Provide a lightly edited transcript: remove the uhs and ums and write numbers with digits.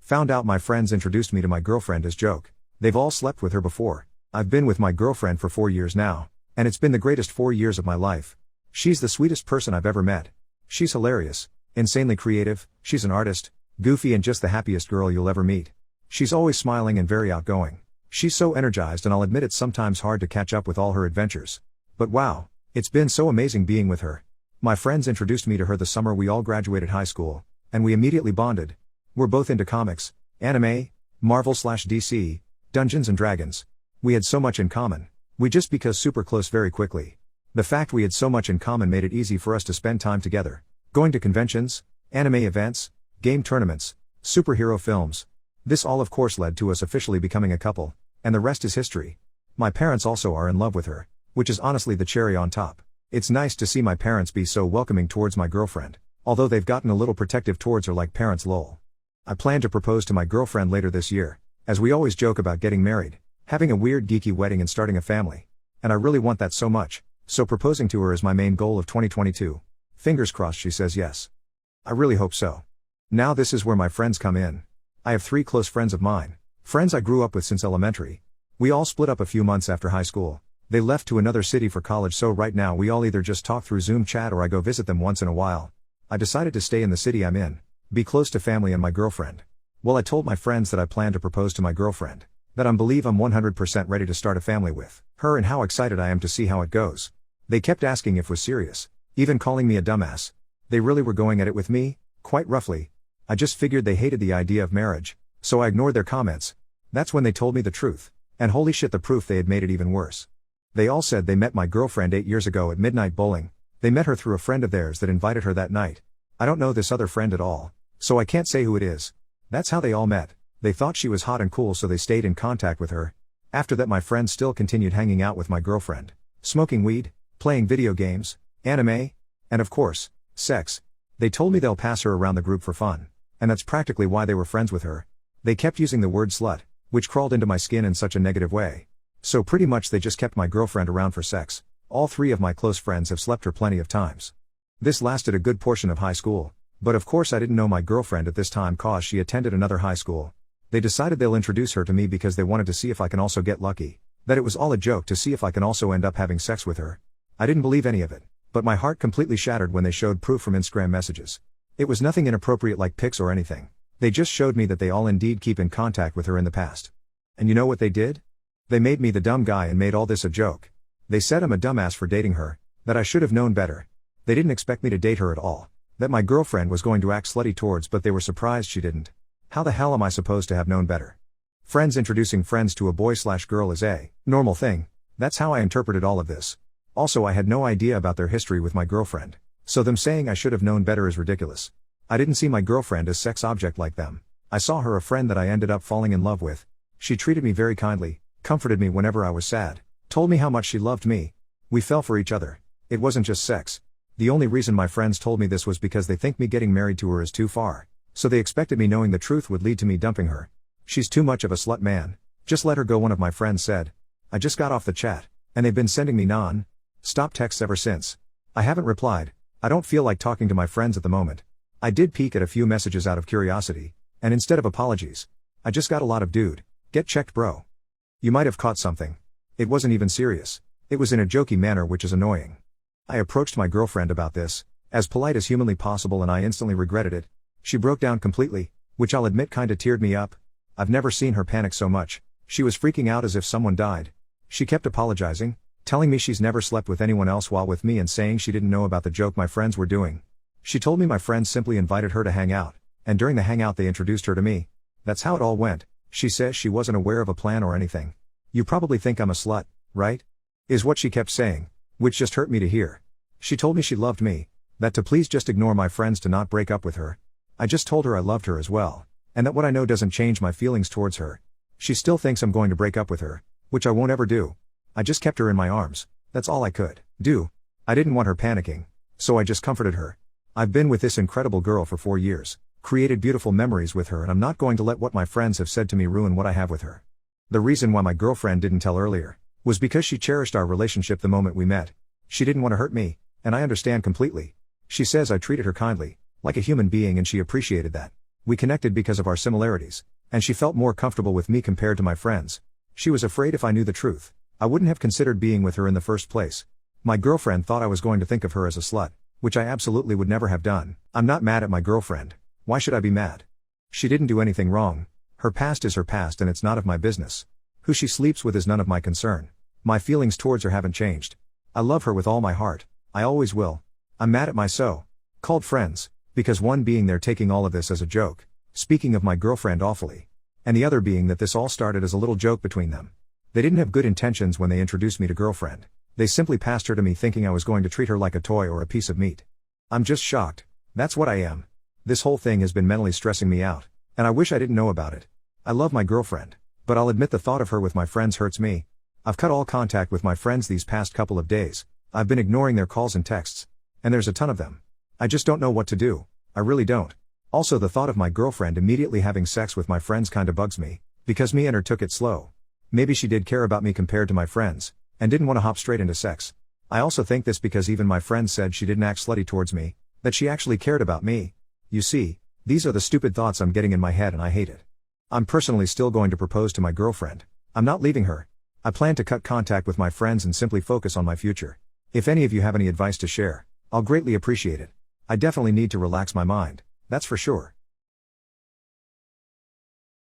Found out my friends introduced me to my girlfriend as joke. They've all slept with her before. I've been with my girlfriend for 4 years now, and it's been the greatest 4 years of my life. She's the sweetest person I've ever met. She's hilarious, insanely creative, she's an artist, goofy and just the happiest girl you'll ever meet. She's always smiling and very outgoing. She's so energized, and I'll admit it's sometimes hard to catch up with all her adventures. But wow, it's been so amazing being with her. My friends introduced me to her the summer we all graduated high school, and we immediately bonded. We're both into comics, anime, Marvel/DC, Dungeons and Dragons. We had so much in common. We just became super close very quickly. The fact we had so much in common made it easy for us to spend time together. Going to conventions, anime events, game tournaments, superhero films. This all of course led to us officially becoming a couple, and the rest is history. My parents also are in love with her, which is honestly the cherry on top. It's nice to see my parents be so welcoming towards my girlfriend, although they've gotten a little protective towards her like parents lol. I plan to propose to my girlfriend later this year, as we always joke about getting married, having a weird geeky wedding and starting a family. And I really want that so much, so proposing to her is my main goal of 2022. Fingers crossed she says yes. I really hope so. Now this is where my friends come in. I have 3 close friends of mine, friends I grew up with since elementary. We all split up a few months after high school. They left to another city for college, so right now we all either just talk through Zoom chat or I go visit them once in a while. I decided to stay in the city I'm in, be close to family and my girlfriend. Well, I told my friends that I plan to propose to my girlfriend, that I'm 100% ready to start a family with her, and how excited I am to see how it goes. They kept asking if it was serious, even calling me a dumbass. They really were going at it with me, quite roughly. I just figured they hated the idea of marriage, so I ignored their comments. That's when they told me the truth, and holy shit, the proof, they had made it even worse. They all said they met my girlfriend 8 years ago at midnight bowling. They met her through a friend of theirs that invited her that night. I don't know this other friend at all, so I can't say who it is. That's how they all met. They thought she was hot and cool, so they stayed in contact with her. After that, my friends still continued hanging out with my girlfriend, smoking weed, playing video games, anime, and of course, sex. They told me they'll pass her around the group for fun, and that's practically why they were friends with her. They kept using the word slut, which crawled into my skin in such a negative way. So pretty much they just kept my girlfriend around for sex. All 3 of my close friends have slept her plenty of times. This lasted a good portion of high school, but of course I didn't know my girlfriend at this time cause she attended another high school. They decided they'll introduce her to me because they wanted to see if I can also get lucky, that it was all a joke to see if I can also end up having sex with her. I didn't believe any of it, but my heart completely shattered when they showed proof from Instagram messages. It was nothing inappropriate like pics or anything. They just showed me that they all indeed keep in contact with her in the past. And you know what they did? They made me the dumb guy and made all this a joke. They said I'm a dumbass for dating her, that I should have known better. They didn't expect me to date her at all, that my girlfriend was going to act slutty towards, but they were surprised she didn't. How the hell am I supposed to have known better? Friends introducing friends to a boy/girl is a normal thing. That's how I interpreted all of this. Also, I had no idea about their history with my girlfriend, so them saying I should have known better is ridiculous. I didn't see my girlfriend as sex object like them. I saw her a friend that I ended up falling in love with. She treated me very kindly, comforted me whenever I was sad, told me how much she loved me. We fell for each other. It wasn't just sex. The only reason my friends told me this was because they think me getting married to her is too far, so they expected me knowing the truth would lead to me dumping her. She's too much of a slut, man. Just let her go, one of my friends said. I just got off the chat, and they've been sending me non-stop texts ever since. I haven't replied. I don't feel like talking to my friends at the moment. I did peek at a few messages out of curiosity, and instead of apologies, I just got a lot of "dude, get checked bro. You might have caught something. It wasn't even serious. It was in a jokey manner, which is annoying." I approached my girlfriend about this, as polite as humanly possible, and I instantly regretted it. She broke down completely, which I'll admit kinda teared me up. I've never seen her panic so much. She was freaking out as if someone died. She kept apologizing, telling me she's never slept with anyone else while with me, and saying she didn't know about the joke my friends were doing. She told me my friends simply invited her to hang out, and during the hangout they introduced her to me. That's how it all went. She says she wasn't aware of a plan or anything. "You probably think I'm a slut, right?" is what she kept saying, which just hurt me to hear. She told me she loved me, that to please just ignore my friends to not break up with her. I just told her I loved her as well, and that what I know doesn't change my feelings towards her. She still thinks I'm going to break up with her, which I won't ever do. I just kept her in my arms. That's all I could do. I didn't want her panicking, so I just comforted her. I've been with this incredible girl for 4 years, created beautiful memories with her, and I'm not going to let what my friends have said to me ruin what I have with her. The reason why my girlfriend didn't tell earlier was because she cherished our relationship the moment we met. She didn't want to hurt me, and I understand completely. She says I treated her kindly, like a human being, and she appreciated that. We connected because of our similarities, and she felt more comfortable with me compared to my friends. She was afraid if I knew the truth, I wouldn't have considered being with her in the first place. My girlfriend thought I was going to think of her as a slut, which I absolutely would never have done. I'm not mad at my girlfriend. Why should I be mad? She didn't do anything wrong. Her past is her past and it's not of my business. Who she sleeps with is none of my concern. My feelings towards her haven't changed. I love her with all my heart. I always will. I'm mad at my so-called friends, because one being they're taking all of this as a joke, speaking of my girlfriend awfully, and the other being that this all started as a little joke between them. They didn't have good intentions when they introduced me to girlfriend. They simply passed her to me thinking I was going to treat her like a toy or a piece of meat. I'm just shocked. That's what I am. This whole thing has been mentally stressing me out, and I wish I didn't know about it. I love my girlfriend, but I'll admit the thought of her with my friends hurts me. I've cut all contact with my friends these past couple of days. I've been ignoring their calls and texts, and there's a ton of them. I just don't know what to do. I really don't. Also, the thought of my girlfriend immediately having sex with my friends kinda bugs me, because me and her took it slow. Maybe she did care about me compared to my friends, and didn't want to hop straight into sex. I also think this because even my friends said she didn't act slutty towards me, that she actually cared about me. You see, these are the stupid thoughts I'm getting in my head and I hate it. I'm personally still going to propose to my girlfriend. I'm not leaving her. I plan to cut contact with my friends and simply focus on my future. If any of you have any advice to share, I'll greatly appreciate it. I definitely need to relax my mind, that's for sure.